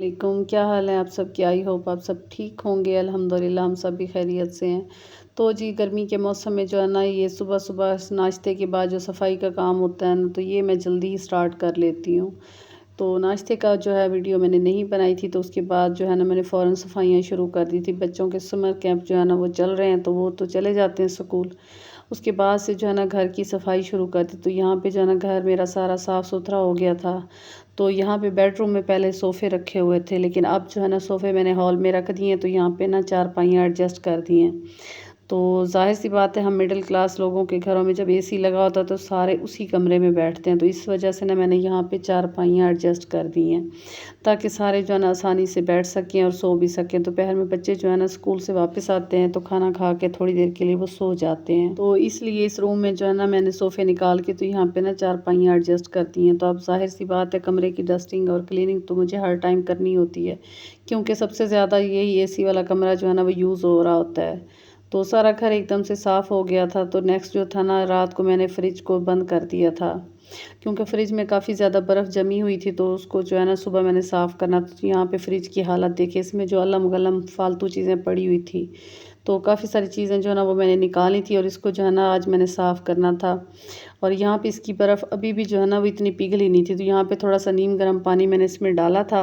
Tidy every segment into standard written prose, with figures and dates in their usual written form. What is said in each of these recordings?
वालेकुम, क्या हाल है आप सबके। आई होप आप सब ठीक होंगे। अल्हम्दुलिल्लाह हम सब भी खैरियत से हैं। तो जी गर्मी के मौसम में जो है ना, ये सुबह सुबह नाश्ते के बाद जो सफाई का काम होता है ना, तो ये मैं जल्दी ही स्टार्ट कर लेती हूँ। तो नाश्ते का जो है वीडियो मैंने नहीं बनाई थी, तो उसके बाद जो है ना मैंने फ़ौरन सफाइयाँ शुरू कर दी थी। बच्चों के समर कैंप जो है ना वो चल रहे हैं, तो वो तो चले जाते हैं स्कूल। उसके बाद से जो है ना घर की सफाई शुरू कर दी। तो यहाँ पे जो है ना घर मेरा सारा साफ़ सुथरा हो गया था। तो यहाँ पे बेडरूम में पहले सोफ़े रखे हुए थे, लेकिन अब जो है ना सोफ़े मैंने हॉल में रख दिए हैं। तो यहाँ पे ना चारपाइयाँ एडजस्ट कर दी हैं। तो ज़ाहिर सी बात है, हम मिडिल क्लास लोगों के घरों में जब एसी लगा होता है तो सारे उसी कमरे में बैठते हैं। तो इस वजह से ना मैंने यहाँ पे चारपाइयाँ एडजस्ट कर दी हैं, ताकि सारे जो है ना आसानी से बैठ सकें और सो भी सकें। दोपहर में बच्चे जो है ना स्कूल से वापस आते हैं, तो खाना खा के थोड़ी देर के लिए वो सो जाते हैं। तो इसलिए इस रूम में जो है ना मैंने सोफ़े निकाल के तो यहाँ पे ना चारपाइयाँ एडजस्ट कर दी हैं। तो अब ज़ाहिर सी बात है, कमरे की डस्टिंग और क्लीनिंग तो मुझे हर टाइम करनी होती है, क्योंकि सबसे ज़्यादा यही एसी वाला कमरा जो है ना वो यूज़ हो रहा होता है। तो सारा घर एकदम से साफ़ हो गया था। तो नेक्स्ट जो था ना, रात को मैंने फ्रिज को बंद कर दिया था, क्योंकि फ्रिज में काफ़ी ज़्यादा बर्फ़ जमी हुई थी। तो उसको जो है ना सुबह मैंने साफ़ करना। तो यहाँ पे फ्रिज की हालत देखिए, इसमें जो अल्लम गलम फालतू चीज़ें पड़ी हुई थी। तो काफ़ी सारी चीज़ें जो है ना वो मैंने निकाली थी, और इसको जो है ना आज मैंने साफ़ करना था। और यहाँ पे इसकी बर्फ़ अभी भी जो है ना वो इतनी पिघली नहीं थी। तो यहाँ पे थोड़ा सा नीम गर्म पानी मैंने इसमें डाला था,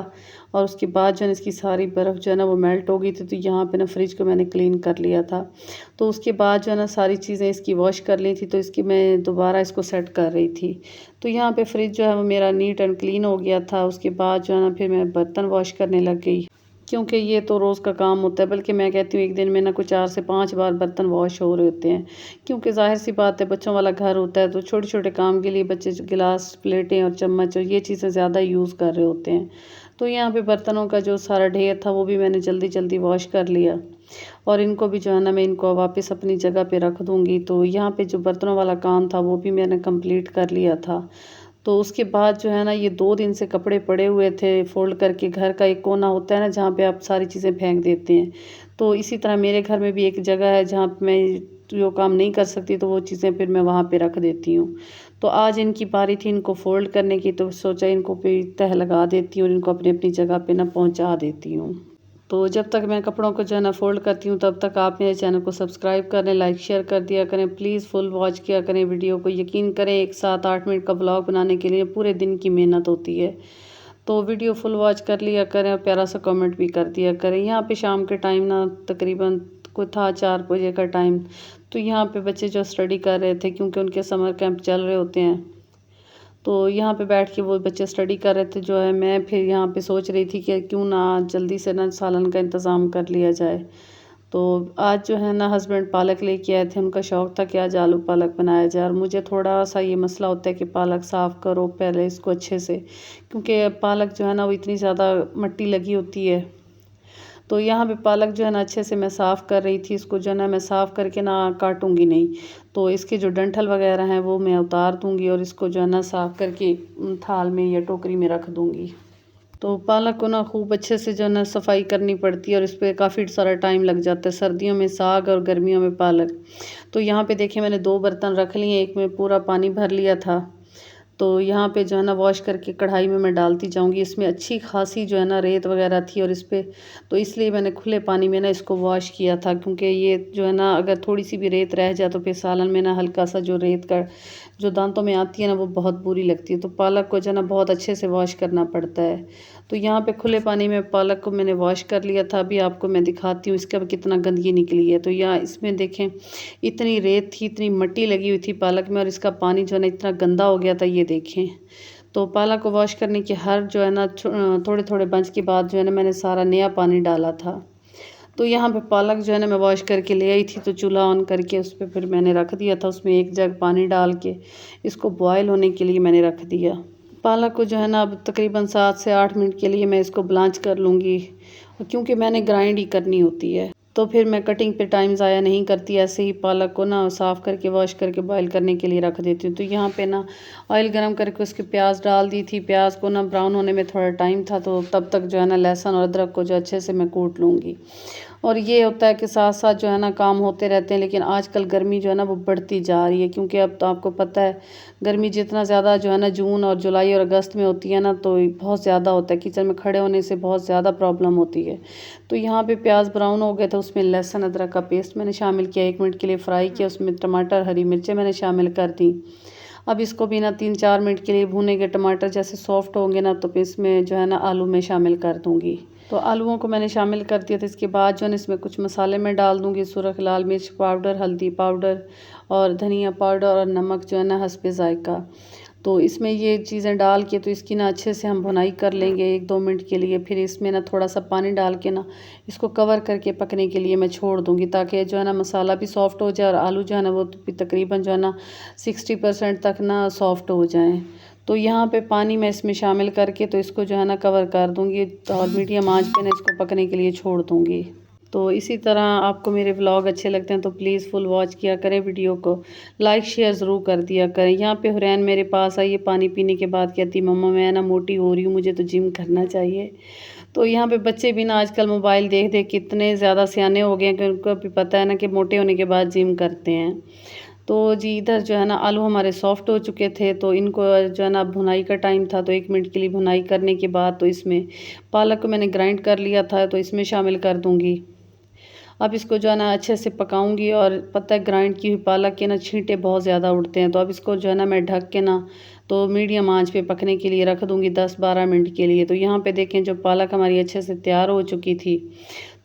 और उसके बाद जो है ना इसकी सारी बर्फ़ जो है ना वो मेल्ट हो गई थी। तो यहाँ पे ना फ्रिज को मैंने क्लीन कर लिया था। तो उसके बाद जो है ना सारी चीज़ें इसकी वॉश कर ली थी। तो इसकी मैं दोबारा इसको सेट कर रही थी। तो यहाँ पे फ्रिज जो है वो मेरा नीट एंड क्लीन हो गया था। उसके बाद जो है ना फिर मैं बर्तन वॉश करने लग गई, क्योंकि ये तो रोज़ का काम होता है। बल्कि मैं कहती हूँ एक दिन में ना कुछ 4 से 5 बार बर्तन वॉश हो रहे होते हैं, क्योंकि ज़ाहिर सी बात है बच्चों वाला घर होता है। तो छोटे छोटे काम के लिए बच्चे गिलास, प्लेटें और चम्मच और ये चीज़ें ज़्यादा यूज़ कर रहे होते हैं। तो यहाँ पे बर्तनों का जो सारा ढेर था वो भी मैंने जल्दी जल्दी वॉश कर लिया, और इनको भी जो है ना मैं इनको वापस अपनी जगह पे रख दूँगी। तो यहाँ पे जो बर्तनों वाला काम था वो भी मैंने कंप्लीट कर लिया था। तो उसके बाद जो है ना, ये 2 दिन से कपड़े पड़े हुए थे फ़ोल्ड करके। घर का एक कोना होता है ना जहाँ पे आप सारी चीज़ें फेंक देते हैं, तो इसी तरह मेरे घर में भी एक जगह है जहाँ पे मैं जो काम नहीं कर सकती, तो वो चीज़ें फिर मैं वहाँ पे रख देती हूँ। तो आज इनकी बारी थी इनको फ़ोल्ड करने की, तो सोचा इनको पे तह लगा देती हूँ और इनको अपनी-अपनी जगह पे ना पहुँचा देती हूँ। तो जब तक मैं कपड़ों को जो है ना फ़ोल्ड करती हूँ, तब तक आप मेरे चैनल को सब्सक्राइब करें, लाइक शेयर कर दिया करें। प्लीज़ फुल वॉच किया करें वीडियो को। यकीन करें, एक 7-8 मिनट का व्लॉग बनाने के लिए पूरे दिन की मेहनत होती है। तो वीडियो फुल वॉच कर लिया करें, और प्यारा सा कमेंट भी कर दिया करें। यहाँ पे शाम के टाइम ना तकरीबन कोई था 4 बजे का टाइम। तो यहाँ पे बच्चे जो स्टडी कर रहे थे, क्योंकि उनके समर कैंप चल रहे होते हैं, तो यहाँ पे बैठ के वो बच्चे स्टडी कर रहे थे। जो है मैं फिर यहाँ पे सोच रही थी कि क्यों ना जल्दी से ना सालन का इंतज़ाम कर लिया जाए। तो आज जो है ना हस्बैंड पालक लेके आए थे। उनका शौक़ था कि आज आलू पालक बनाया जाए, और मुझे थोड़ा सा ये मसला होता है कि पालक साफ़ करो पहले इसको अच्छे से, क्योंकि पालक जो है ना वो इतनी ज़्यादा मिट्टी लगी होती है। तो यहाँ पे पालक जो है ना अच्छे से मैं साफ़ कर रही थी। इसको जो है ना मैं साफ़ करके ना काटूँगी नहीं, तो इसके जो डंठल वगैरह हैं वो मैं उतार दूँगी, और इसको जो है ना साफ़ करके थाल में या टोकरी में रख दूँगी। तो पालक को ना खूब अच्छे से जो है ना सफाई करनी पड़ती है, और इस पे काफ़ी सारा टाइम लग जाता है। सर्दियों में साग और गर्मियों में पालक। तो यहाँ पे देखिए मैंने 2 बर्तन रख लिए, एक में पूरा पानी भर लिया था। तो यहाँ पे जो है ना वॉश करके कढ़ाई में मैं डालती जाऊँगी। इसमें अच्छी खासी जो है ना रेत वगैरह थी, और इस पे तो इसलिए मैंने खुले पानी में ना इसको वॉश किया था, क्योंकि ये जो है ना अगर थोड़ी सी भी रेत रह जाए तो फिर सालन में ना हल्का सा जो रेत का जो दांतों में आती है ना वो बहुत बुरी लगती है। तो पालक को जो है ना बहुत अच्छे से वॉश करना पड़ता है। तो यहाँ पे खुले पानी में पालक को मैंने वॉश कर लिया था। अभी आपको मैं दिखाती हूँ इसका कितना गंदगी निकली है। तो यहाँ इसमें देखें, इतनी रेत थी, इतनी मिट्टी लगी हुई थी पालक में, और इसका पानी जो है ना इतना गंदा हो गया था, ये देखें। तो पालक को वॉश करने की हर जो है ना थोड़े थोड़े बंच के बाद जो है ना मैंने सारा नया पानी डाला था। तो यहाँ पे पालक जो है ना मैं वॉश करके ले आई थी। तो चूल्हा ऑन करके उस पे फिर मैंने रख दिया था, उसमें 1 जग पानी डाल के इसको बॉयल होने के लिए मैंने रख दिया। पालक को जो है ना अब तकरीबन 7 से 8 मिनट के लिए मैं इसको ब्लांच कर लूँगी, क्योंकि मैंने ग्राइंड ही करनी होती है। तो फिर मैं कटिंग पे टाइम ज़ाया नहीं करती, ऐसे ही पालक को ना साफ़ करके वॉश करके बॉईल करने के लिए रख देती हूँ। तो यहाँ पे ना ऑयल गरम करके उसके प्याज डाल दी थी। प्याज को ना ब्राउन होने में थोड़ा टाइम था, तो तब तक जो है ना लहसुन और अदरक को जो अच्छे से मैं कूट लूँगी। और ये होता है कि साथ साथ जो है ना काम होते रहते हैं, लेकिन आजकल गर्मी जो है ना वो बढ़ती जा रही है, क्योंकि अब तो आपको पता है गर्मी जितना ज़्यादा जो है ना जून और जुलाई और अगस्त में होती है ना, तो बहुत ज़्यादा होता है। किचन में खड़े होने से बहुत ज़्यादा प्रॉब्लम होती है। तो यहाँ पे प्याज ब्राउन हो गए, तो उसमें लहसुन अदरक का पेस्ट मैंने शामिल किया, 1 मिनट के लिए फ्राई किया। उसमें टमाटर हरी मिर्चें मैंने शामिल कर दी। अब इसको भी ना 3-4 मिनट के लिए भूनेंगे। टमाटर जैसे सॉफ्ट होंगे ना, तो फिर इसमें जो है ना आलू में शामिल कर दूँगी। तो आलूओं को मैंने शामिल कर दिया था। इसके बाद जो है ना इसमें कुछ मसाले मैं डाल दूँगी, सुरख लाल मिर्च पाउडर, हल्दी पाउडर और धनिया पाउडर और नमक जो है ना हस्बे ज़ायक़ा। तो इसमें ये चीज़ें डाल के तो इसकी ना अच्छे से हम भुनाई कर लेंगे 1-2 मिनट के लिए। फिर इसमें ना थोड़ा सा पानी डाल के ना इसको कवर करके पकने के लिए मैं छोड़ दूँगी, ताकि जो है ना मसाला भी सॉफ्ट हो जाए और आलू जो है ना वो तकरीबन जो है ना 60% तक ना सॉफ्ट हो जाएँ। तो यहाँ पे पानी मैं इसमें शामिल करके तो इसको जो है ना कवर कर दूँगी और मीडियम आंच पे ना इसको पकने के लिए छोड़ दूँगी। तो इसी तरह आपको मेरे व्लॉग अच्छे लगते हैं तो प्लीज़ फुल वॉच किया करें, वीडियो को लाइक शेयर ज़रूर कर दिया करें। यहाँ पे हुरैन मेरे पास आई है, पानी पीने के बाद कहती मम्मा मैं ना मोटी हो रही हूँ, मुझे तो जिम करना चाहिए। तो यहाँ पे बच्चे भी ना आजकल मोबाइल देख देख कितने ज़्यादा सियाने हो गए हैं कि उनको भी पता है ना कि मोटे होने के बाद जिम करते हैं। तो जी इधर जो है ना आलू हमारे सॉफ्ट हो चुके थे, तो इनको जो है ना भुनाई का टाइम था, तो 1 मिनट के लिए भुनाई करने के बाद तो इसमें पालक को मैंने ग्राइंड कर लिया था, तो इसमें शामिल कर दूँगी। अब इसको जो है ना अच्छे से पकाऊंगी। और पता है ग्राइंड की हुई पालक के ना छींटे बहुत ज़्यादा उड़ते हैं, तो अब इसको जो है ना मैं ढक के ना तो मीडियम आंच पे पकने के लिए रख दूंगी 10-12 मिनट के लिए। तो यहाँ पे देखें जो पालक हमारी अच्छे से तैयार हो चुकी थी,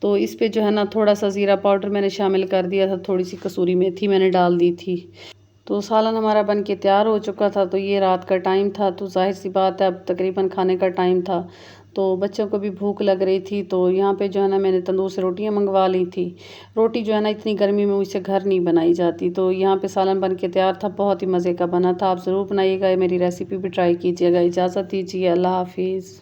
तो इस पे जो है ना थोड़ा सा ज़ीरा पाउडर मैंने शामिल कर दिया था, थोड़ी सी कसूरी मेथी मैंने डाल दी थी। तो सालन हमारा बन के तैयार हो चुका था। तो ये रात का टाइम था, तो जाहिर सी बात है अब तकरीबन खाने का टाइम था, तो बच्चों को भी भूख लग रही थी। तो यहाँ पे जो है ना मैंने तंदूर से रोटियां मंगवा ली थी। रोटी जो है ना इतनी गर्मी में मुझसे घर नहीं बनाई जाती। तो यहाँ पे सालन बन के तैयार था, बहुत ही मज़े का बना था। आप ज़रूर बनाइएगा, मेरी रेसिपी भी ट्राई कीजिएगा। इजाज़त दीजिए, अल्लाह हाफिज़।